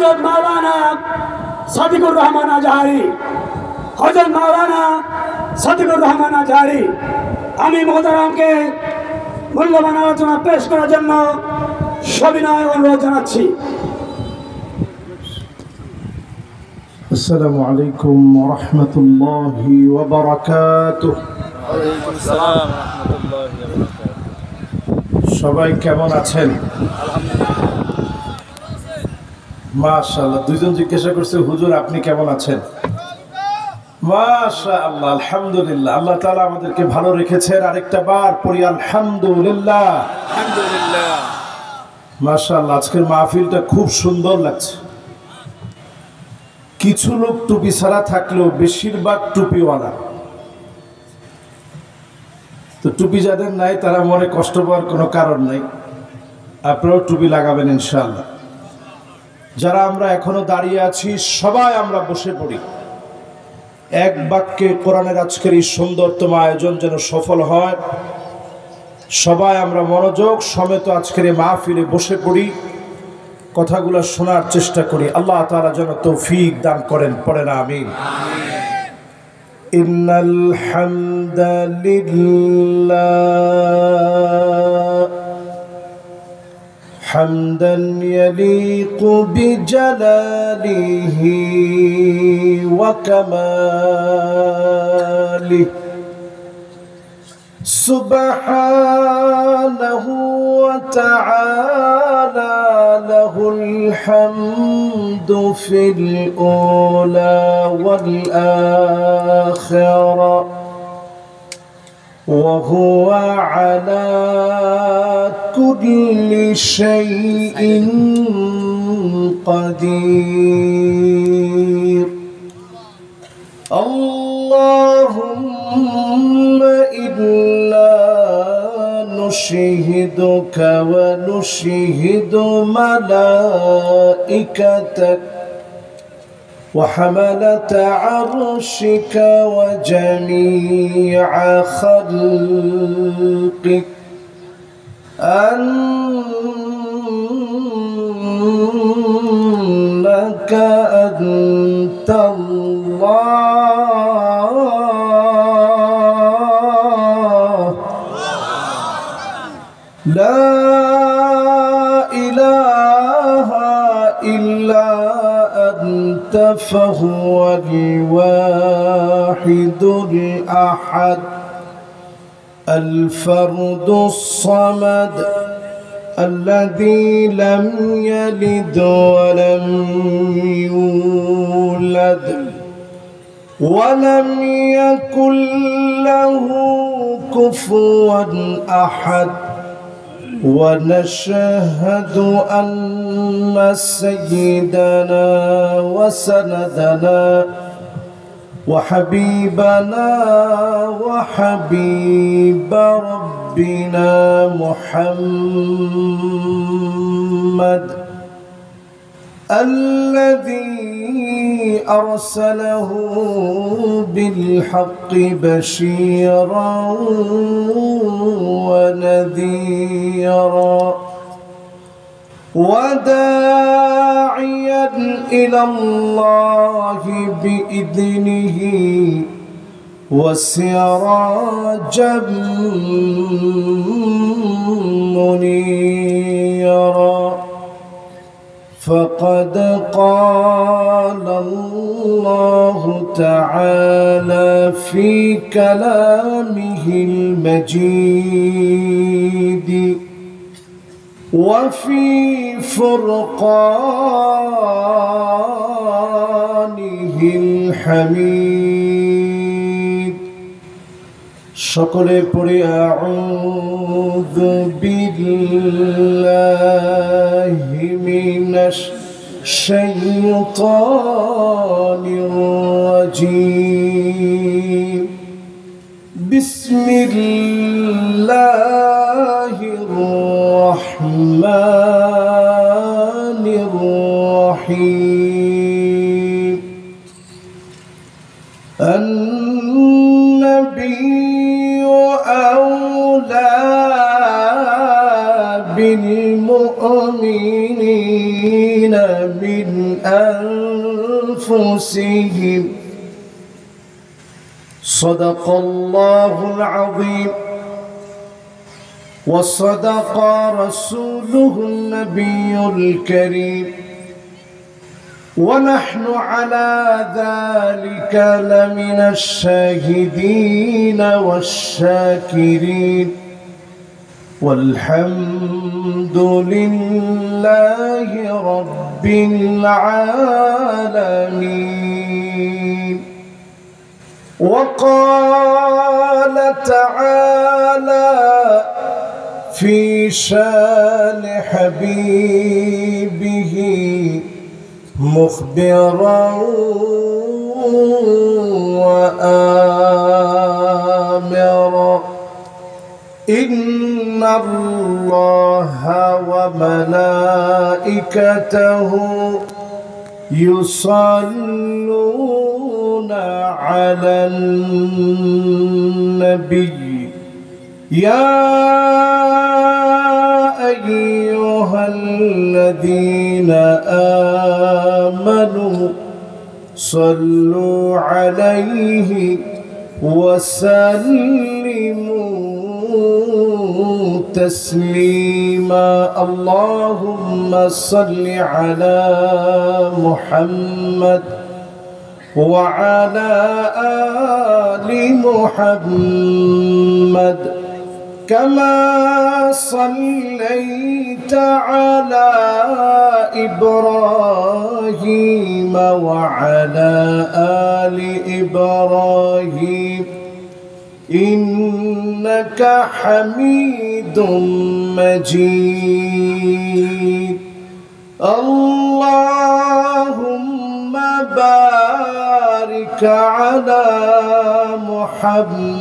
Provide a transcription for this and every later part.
হযরত মাওলানা সাদিকুর রহমান আজহারি, হযরত মাওলানা সাদিকুর রহমান আজহারি। আমি মোহতারামকে মূল্যবান আলোচনা পেশ করার জন্য সবিনয় অনুরোধ জানাচ্ছি। আসসালামু আলাইকুম ওয়া রাহমাতুল্লাহি ওয়া বারাকাতুহু। ওয়ালাইকুম আসসালাম ওয়া রাহমাতুল্লাহি ওয়া বারাকাতুহু। সবাই কেমন আছেন? মাশাআল্লাহ। দুইজন জিজ্ঞাসা করছে, হুজুর আপনি কেমন আছেন? মাশাআল্লাহ, আলহামদুলিল্লাহ। আল্লাহ তাআলা আমাদেরকে ভালো রেখেছেন। আরেকটা বার পড়ি আলহামদুলিল্লাহ। আলহামদুলিল্লাহ। মাশাআল্লাহ, আজকের মাহফিলটা খুব সুন্দর লাগছে। কিছু লোক টুপি ছাড়া থাকলেও বেশিরভাগ টুপিওয়ালা। তো টুপি যাদের নাই তারা মনে কষ্ট পাওয়ার কোনো কারণ নাই, আপনারাও টুপি লাগাবেন ইনশাআল্লাহ। যারা আমরা এখনো দাঁড়িয়ে আছি সবাই আমরা বসে পড়ি। এক বাক্যে কোরআনের আজকের এই সুন্দরতম আয়োজন যেন সফল হয়, সবাই আমরা মনোযোগ সমেত আজকের এই মাহফিলে বসে পড়ি, কথাগুলো শোনার চেষ্টা করি। আল্লাহ তাআলা যেন তৌফিক দান করেন। পড়েন আমিন। ইন্নাল হামদালিল্লাহ হামদান ইয়ালিকু বিজালালিহি ওয়া কামালিহি সুবহানাহু ওয়া তাআলা লাহুল হামদু ফিল উলা ওয়াল আখিরা ওয়া হুয়া আলা কুল্লি শাইইন কাদির। আল্লাহুম্মা ইন্না নুশহিদুকা ওয়া নুশহিদু মালাইকাতাক ওয়া হামালাতা আরশিকা ওয়া জামিআ খালকিক আন্নাকা আনতাল্লাহ লা ইলাহা ইল্লা আনতা ফাহুয়াল ওয়াহিদুল আহাদ الفرد الصمد الذي لم يلد ولم يولد ولم يكن له كفوا أحد ونشهد أن سيدنا وسندنا وحبيبنا وحبيب ربنا محمد الذي أرسله بالحق بشيرا ونذيرا وداعيا إلى الله بإذنه وسراجا منيرا فقد قال الله تعالى في كلامه المجيد وفي فرقانه الحميد সকলে পড়ে আউযু বিল্লাহি মিনাশ শাইতানির রাজীম বিসমিল্লাহির রাহমানির রাহিম النبي أولى بالمؤمنين من أنفسهم صدق الله العظيم وصدق رسوله النبي الكريم ونحن على ذلك لمن الشاهدين والشاكرين والحمد لله رب العالمين. وقال تعالى في شان حبيبه مخبرا وآمرا إن الله وملائكته يصلون على النبي يا أيها الذين آمنوا صلوا عليه وسلموا تسليما. اللهم صل على محمد وعلى آل محمد كما صليت على إبراهيم وعلى آل إبراهيم إنك حميد مجيد. اللهم بارك على محمد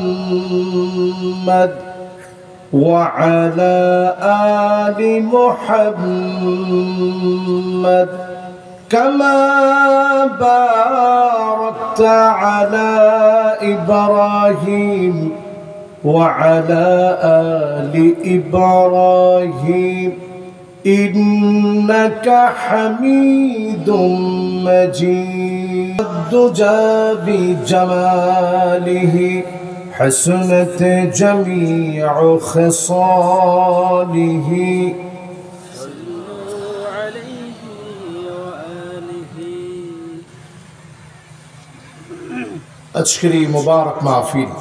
وعلى آل محمد كما باركت على إبراهيم وعلى آل إبراهيم إنك حميد مجيد. الدجى بجماله حسنت جميع خصاله صلوا عليه وآله. আজকের এই মুবারক মাহফিল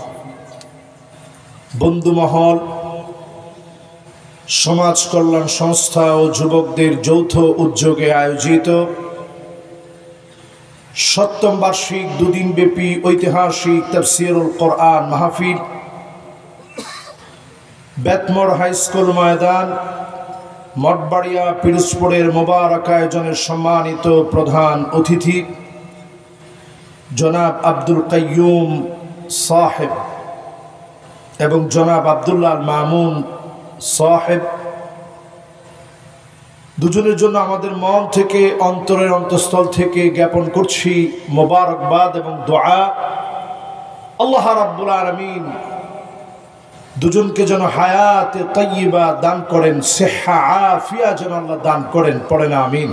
বন্ধু মহল, সমাজ কল্যাণ সংস্থা ও যুবকদের যৌথ উদ্যোগে আয়োজিত সপ্তম বার্ষিক দুদিনব্যাপী ঐতিহাসিক তাফসীরুল কোরআন মাহফিল বেতমোড় হাই স্কুল ময়দান মঠবাড়িয়া পিরোজপুরের মোবারক আয়োজনের সম্মানিত প্রধান অতিথি জনাব আব্দুল কাইয়ুম সাহেব এবং জনাব আব্দুল্লাহ মামুন সাহেব, দুজনের জন্য আমাদের মন থেকে অন্তরের অন্তঃস্থল থেকে জ্ঞাপন করছি মোবারকবাদ এবং দোয়া। আল্লাহ রাব্বুল আলামিন দুজনকে যেন হায়াতে তাইয়্যিবা দান করেন, সিহহা আফিয়া যেন আল্লাহ দান করেন, পড়েন আমিন।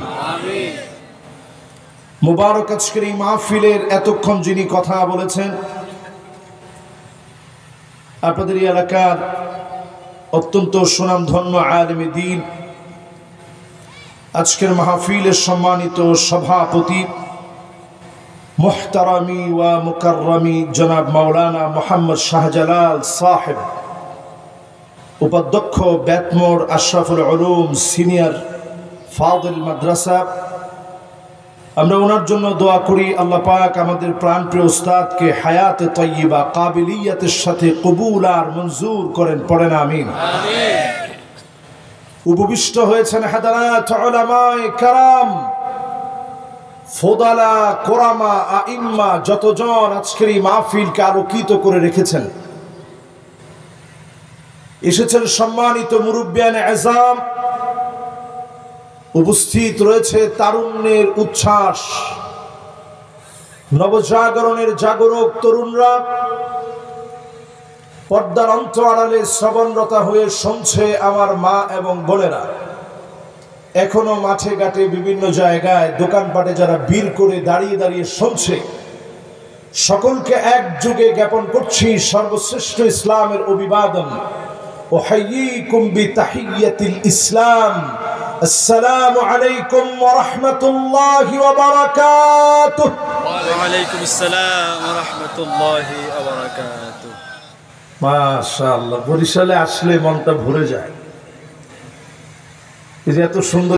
মুবারক আজকের এই মাহফিলের এতক্ষণ যিনি কথা বলেছেন আপনাদের এই এলাকার অত্যন্ত সুনামধন্য আলেমে দ্বীন, আজকের মাহফিলের সম্মানিত সভাপতি মুহতারামি ওয়া মুকাররমি জনাব মাওলানা মোহাম্মদ শাহজালাল সাহেব, উপাধ্যক্ষ বেতমোড় আশরাফুল উলুম সিনিয়র ফাজিল মাদ্রাসা, আমরা ওনার জন্য দোয়া করি আল্লাহ পাক আমাদের প্রাণপ্রিয় উস্তাদকে হায়াতে তাইয়্যিবা কাবিলিয়াতের সাথে কবুল আর মঞ্জুর করেন, পড়েন আমিন। উপবিষ্ট হয়েছেন হাদারাত উলামায়ে কেরাম, ফোদালা, কোরামা, আইম্মা, যতজন আজকের এই মাহফিলকে আলোকিত করে রেখেছেন। এসেছেন সম্মানিত মুরব্বিয়ানে আযম, উপস্থিত রয়েছে তারুণ্যের উচ্ছ্বাস, নবজাগরণের জাগরক তরুণরা, পর্দার অন্তরালে শ্রবণরতা হয়ে শুনছে আমার মা এবং বোনেরা। এখনো মাঠে ঘাটে বিভিন্ন জায়গায় দোকানপাটে যারা ভিড় করে দাঁড়িয়ে দাঁড়িয়ে শুনছে, সকলকে একযোগে জ্ঞাপন করছি সর্বশ্রেষ্ঠ ইসলামের অভিবাদন। উহাইয়িকুম বিতাহিয়্যাতিল ইসলাম, আসসালামু আলাইকুম ওয়া রাহমাতুল্লাহি ওয়া বারাকাতুহু। ওয়া আলাইকুম আসসালাম ওয়া রাহমাতুল্লাহি ওয়া বারাকাতুহু। মাশাআল্লাহ, বরিশালে আসলে মনটা ভরে যায়। এই যে এত সুন্দর